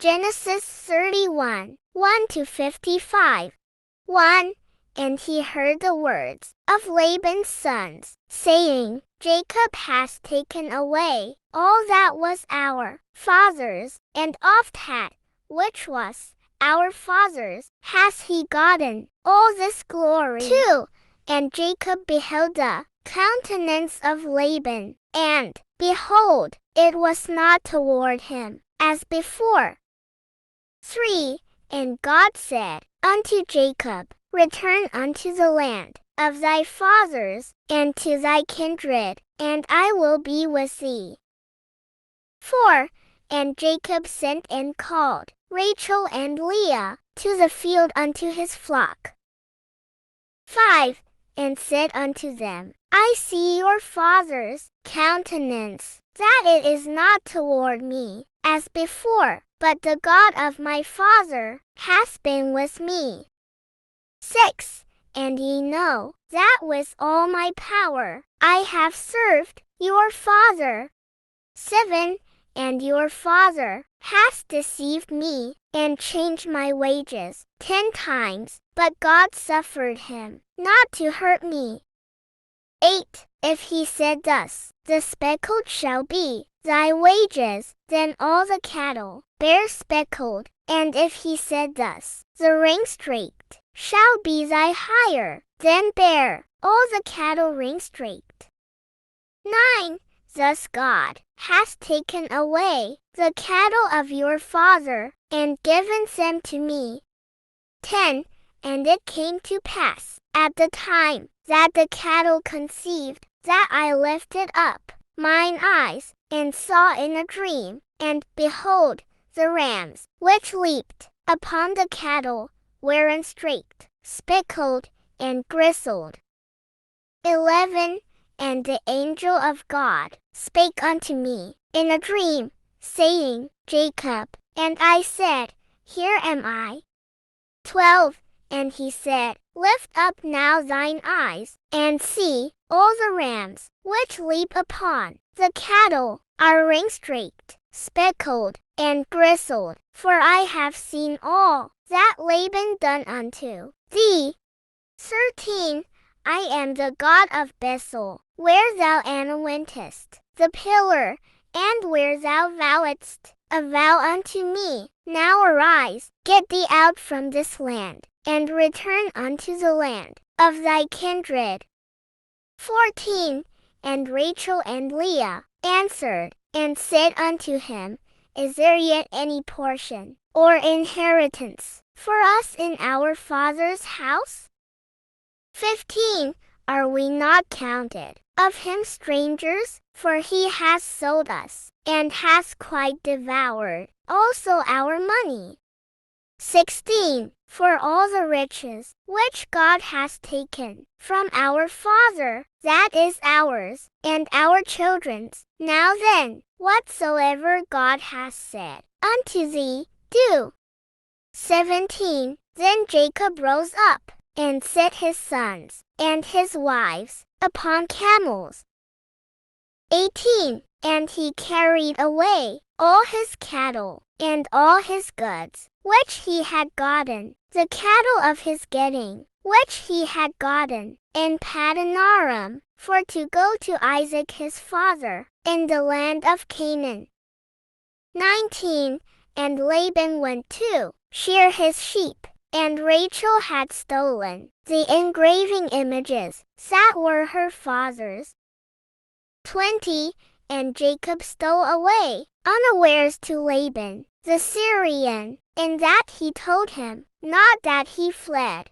Genesis 31, 1-55. 1. And he heard the words of Laban's sons, saying, Jacob has taken away all that was our father's, and oft had, which was our father's, has he gotten all this glory. 2. And Jacob beheld the countenance of Laban, and, behold, it was not toward him, as before. 3. And God said unto Jacob, Return unto the land of thy fathers, and to thy kindred, and I will be with thee. 4. And Jacob sent and called Rachel and Leah to the field unto his flock. 5. And said unto them, I see your father's countenance, that it is not toward me, as before, but the God of my father hath been with me. 6. And ye know that with all my power I have served your father. 7. And your father hath deceived me, and changed my wages 10 times, but God suffered him not to hurt me. 8. If he said thus, The speckled shall be thy wages, then all the cattle bear speckled, and if he said thus, The ring-straked shall be thy hire, then bear all the cattle ring-straked. 9. Thus God hath taken away the cattle of your father, and given them to me. 10. And it came to pass, at the time that the cattle conceived, that I lifted up mine eyes, and saw in a dream, and behold, the rams, which leaped upon the cattle, were ringstraked, speckled, and gristled. 11. And the angel of God spake unto me in a dream, saying, Jacob. And I said, Here am I. 12. And he said, Lift up now thine eyes, and see, all the rams, which leap upon the cattle, are ringstraked, speckled, and gristled, for I have seen all that Laban done unto thee. 13. I am the God of Bethel, where thou anointest the pillar, and where thou vowedst a vow unto me. Now arise, get thee out from this land, and return unto the land of thy kindred. 14. And Rachel and Leah answered, and said unto him, Is there yet any portion, or inheritance, for us in our father's house? 15. Are we not counted of him strangers? For he has sold us, and has quite devoured also our money. 16. For all the riches which God has taken from our father, that is ours, and our children's. Now then, whatsoever God hath said unto thee, do. 17. Then Jacob rose up, and set his sons and his wives upon camels. 18. And he carried away all his cattle, and all his goods, which he had gotten, the cattle of his getting, which he had gotten in Padanaram, for to go to Isaac his father, in the land of Canaan. 19. And Laban went to shear his sheep, and Rachel had stolen the engraving images that were her father's. 20. And Jacob stole away unawares to Laban, the Syrian, in that he told him not that he fled.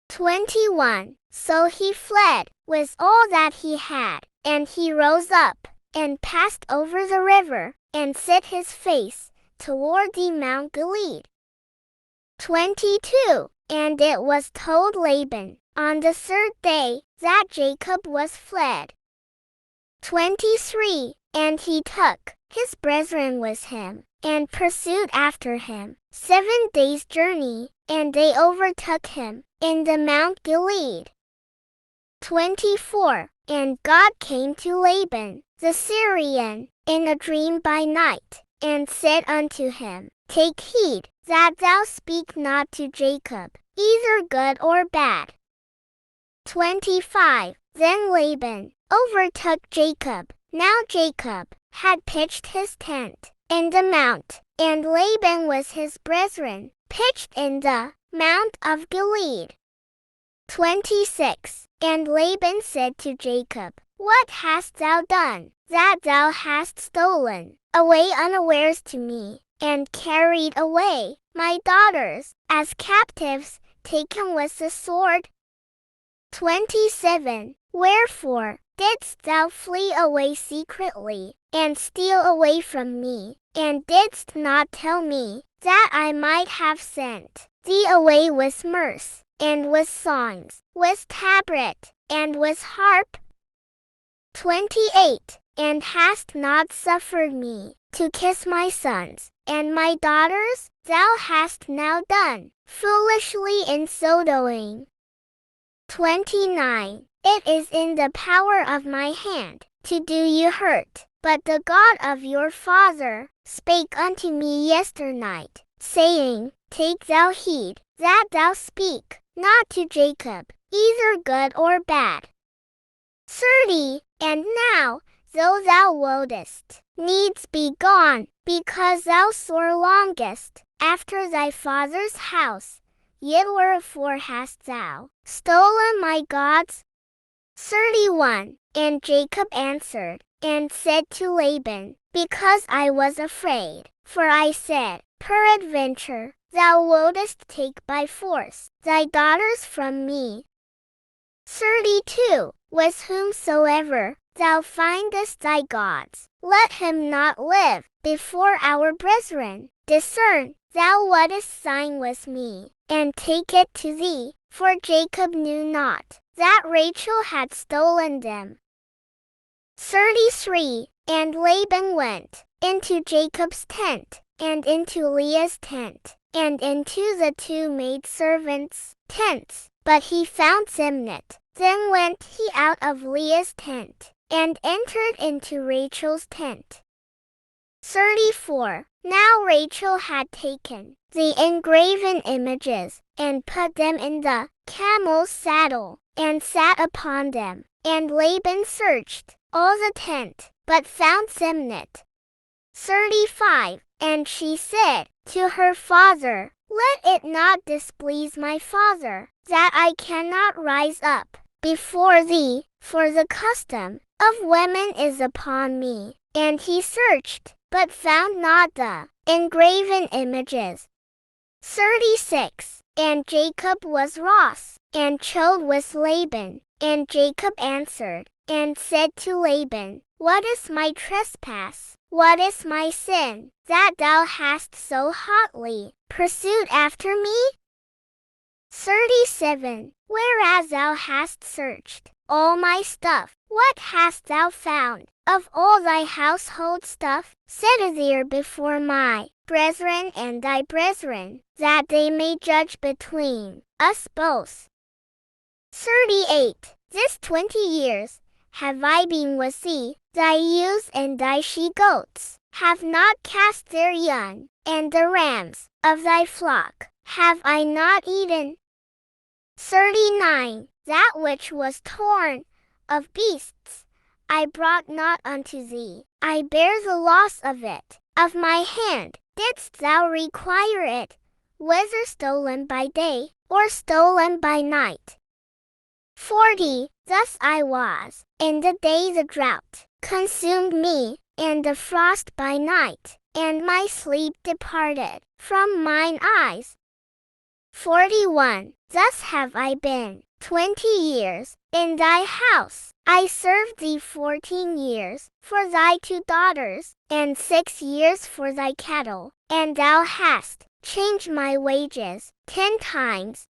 21. So he fled with all that he had, and he rose up, and passed over the river, and set his face toward the Mount Gilead. 22. And it was told Laban on the 3rd day that Jacob was fled. 23. And he took his brethren with him, and pursued after him 7 days' journey, and they overtook him in the Mount Gilead. 24. And God came to Laban, the Syrian, in a dream by night, and said unto him, take heed, that thou speak not to Jacob, either good or bad. 25. Then Laban overtook Jacob. Now Jacob had pitched his tent in the mount, and Laban with his brethren pitched in the mount of Gilead. 26. And Laban said to Jacob, What hast thou done, that thou hast stolen away unawares to me, and carried away my daughters as captives, taken with the sword? 27. Wherefore didst thou flee away secretly, and steal away from me, and didst not tell me, that I might have sent thee away with mirth, and with songs, with tabret, and with harp? 28. And hast not suffered me to kiss my sons and my daughters? Thou hast now done foolishly in so doing. 29. It is in the power of my hand to do you hurt, but the God of your father spake unto me yesternight, saying, Take thou heed, that thou speak not to Jacob, either good or bad. 30. And now, though thou wouldest needs be gone, because thou sore longest after thy father's house, yet wherefore hast thou stolen my gods? 31. And Jacob answered, and said to Laban, Because I was afraid, for I said, Peradventure thou wouldest take by force thy daughters from me. 32. With whomsoever thou findest thy gods, let him not live before our brethren. Discern thou wouldest sign with me, and take it to thee, for Jacob knew not that Rachel had stolen them. 33. And Laban went into Jacob's tent, and into Leah's tent, and into the two maidservants' tents, but he found Simnat. Then went he out of Leah's tent, and entered into Rachel's tent. 34. Now Rachel had taken the engraven images, and put them in the camel's saddle, and sat upon them. And Laban searched all the tent, but found Simnat. 35. And she said to her father, Let it not displease my father, that I cannot rise up before thee, for the custom of women is upon me. And he searched, but found not the engraven images. 36. And Jacob was wroth, and chode with Laban. And Jacob answered, and said to Laban, What is my trespass? What is my sin, that thou hast so hotly pursued after me? 37. Whereas thou hast searched all my stuff, what hast thou found of all thy household stuff? Set it there before my brethren and thy brethren, that they may judge between us both. 38. This 20 years have I been with thee, thy ewes and thy she-goats have not cast their young, and the rams of thy flock have I not eaten. 39. That which was torn of beasts I brought not unto thee, I bear the loss of it. Of my hand didst thou require it, whether stolen by day, or stolen by night? 40. Thus I was, in the day the drought consumed me, and the frost by night, and my sleep departed from mine eyes. 41. Thus have I been 20 years in thy house. I served thee 14 years for thy 2 daughters, and 6 years for thy cattle, and thou hast changed my wages 10 times.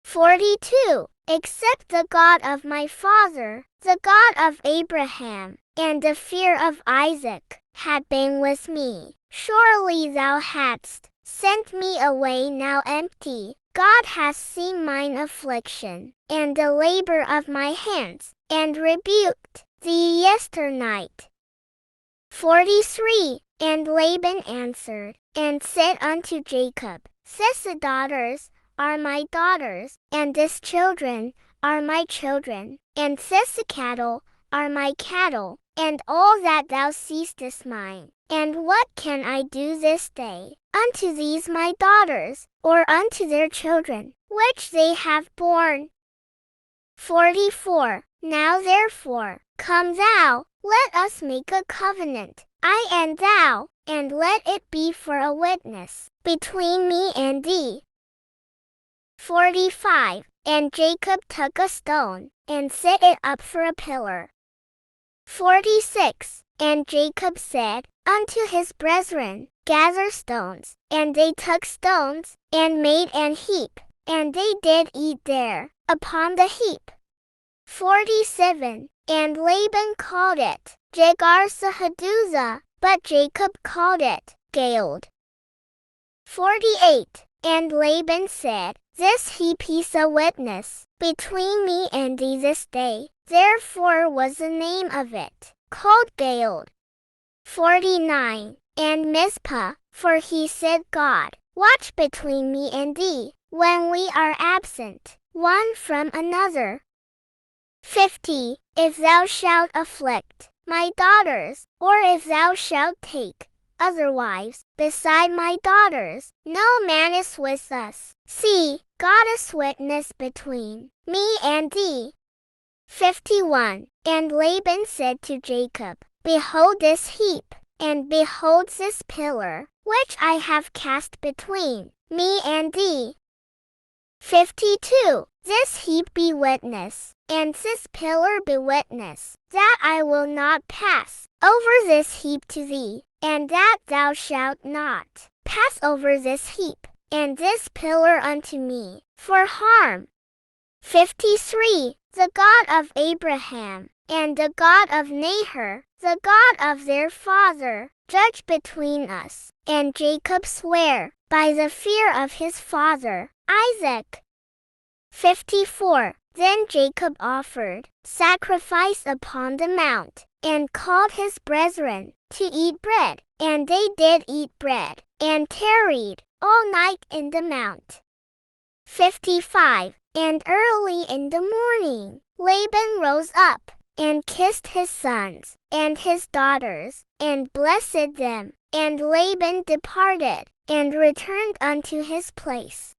42. Except the God of my father, the God of Abraham, and the fear of Isaac, had been with me, surely thou hadst sent me away now empty. God has seen mine affliction, and the labor of my hands, and rebuked thee yesternight. 43. And Laban answered, and said unto Jacob, These daughters are my daughters, and these children are my children, and these cattle are my cattle, and all that thou seest is mine. And what can I do this day unto these my daughters, or unto their children, which they have borne? 44. Now therefore, come thou, let us make a covenant, I and thou, and let it be for a witness between me and thee. 45. And Jacob took a stone, and set it up for a pillar. 46. And Jacob said unto his brethren, Gather stones. And they took stones, and made an heap, and they did eat there, upon the heap. 47. And Laban called it Jegar-sahadutha, but Jacob called it Galeed. 48. And Laban said, This heap is a witness between me and thee this day. Therefore was the name of it called Galeed. 49. And Mizpah, for he said, God, watch between me and thee, when we are absent, one from another. 50. If thou shalt afflict my daughters, or if thou shalt take other wives beside my daughters, no man is with us. See, God is witness between me and thee. 51. And Laban said to Jacob, Behold this heap, and behold this pillar, which I have cast between me and thee. 52. This heap be witness, and this pillar be witness, that I will not pass over this heap to thee, and that thou shalt not pass over this heap, and this pillar unto me, for harm. 53. The God of Abraham, and the God of Nahor, the God of their father, judge between us. And Jacob sware by the fear of his father, Isaac. 54. Then Jacob offered sacrifice upon the mount, and called his brethren to eat bread. And they did eat bread, and tarried all night in the mount. 55. And early in the morning, Laban rose up, and kissed his sons and his daughters, and blessed them. And Laban departed, and returned unto his place.